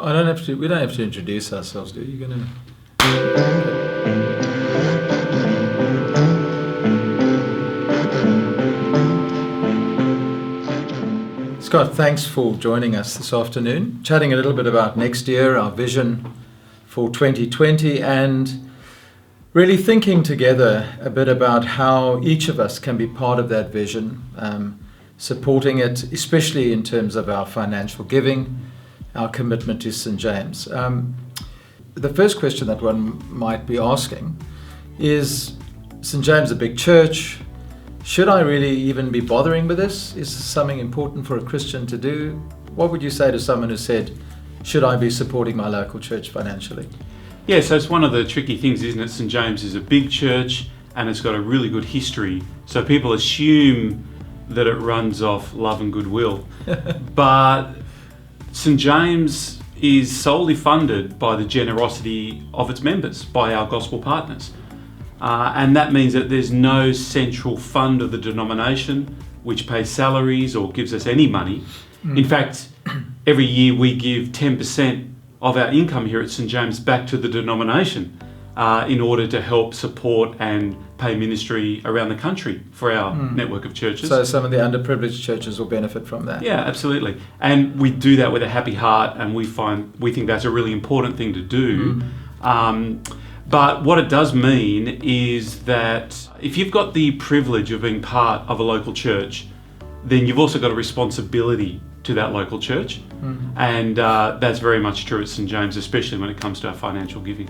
I don't have to. We don't have to introduce ourselves, do you? You're gonna. Scott, thanks for joining us this afternoon, chatting a little bit about next year, our vision for 2020, and really thinking together a bit about how each of us can be part of that vision, supporting it, especially in terms of our financial giving, our commitment to St. James. The first question that one might be asking is, St. James a big church? Should I really even be bothering with this? Is this something important for a Christian to do? What would you say to someone who said, should I be supporting my local church financially? Yeah, so it's one of the tricky things, isn't it? St. James is a big church and it's got a really good history. So people assume that it runs off love and goodwill. But St. James is solely funded by the generosity of its members, by our gospel partners. And that means that there's no central fund of the denomination which pays salaries or gives us any money. In fact, every year we give 10% of our income here at St. James back to the denomination in order to help support and pay ministry around the country for our network of churches. So some of the underprivileged churches will benefit from that. Yeah, absolutely. And we do that with a happy heart, and we think that's a really important thing to do. But what it does mean is that if you've got the privilege of being part of a local church, then you've also got a responsibility to that local church. And that's very much true at St. James, especially when it comes to our financial giving.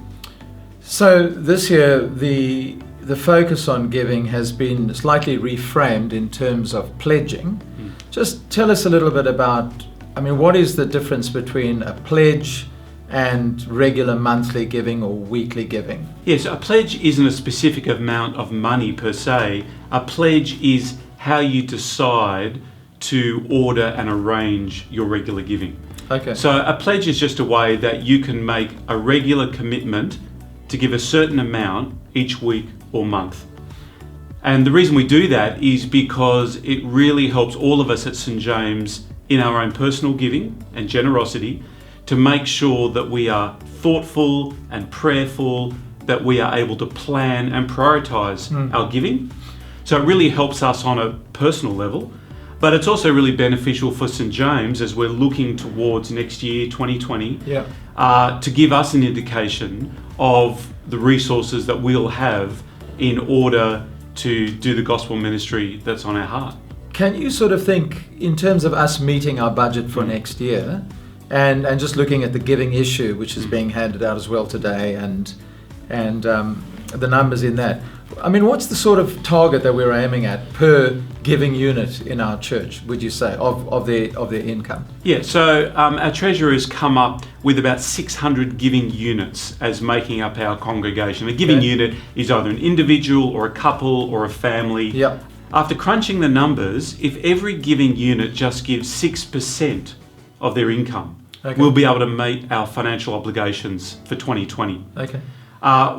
So this year, the focus on giving has been slightly reframed in terms of pledging. Just tell us a little bit about, what is the difference between a pledge and regular monthly giving or weekly giving? Yes, a pledge isn't a specific amount of money per se. A pledge is how you decide to order and arrange your regular giving. Okay. So a pledge is just a way that you can make a regular commitment to give a certain amount each week or month. And the reason we do that is because it really helps all of us at St. James in our own personal giving and generosity to make sure that we are thoughtful and prayerful, that we are able to plan and prioritise our giving. So it really helps us on a personal level, but it's also really beneficial for St. James as we're looking towards next year, 2020, to give us an indication of the resources that we'll have in order to do the gospel ministry that's on our heart. Can you sort of think in terms of us meeting our budget for next year, and just looking at the giving issue, which is being handed out as well today, and the numbers in that. What's the sort of target that we're aiming at per giving unit in our church, would you say, of their income? Yeah, so our treasurer has come up with about 600 giving units as making up our congregation. A giving unit is either an individual or a couple or a family. Yep. After crunching the numbers, if every giving unit just gives 6% of their income, we'll be able to meet our financial obligations for 2020. Okay.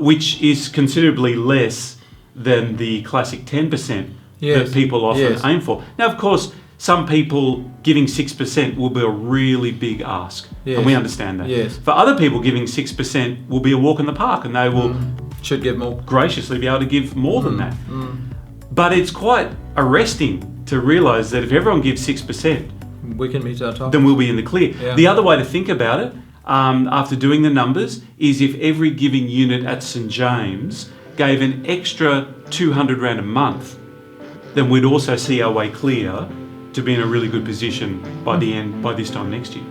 Which is considerably less than the classic 10% that people often aim for. Now, of course, some people giving 6% will be a really big ask, and we understand that. Yes. For other people, giving 6% will be a walk in the park, and they will should give more, graciously be able to give more than that. But it's quite arresting to realise that if everyone gives 6%, we can meet our target. Then we'll be in the clear. Yeah. The other way to think about it, after doing the numbers, is if every giving unit at St. James gave an extra 200 Rand a month, then we'd also see our way clear to be in a really good position by this time next year.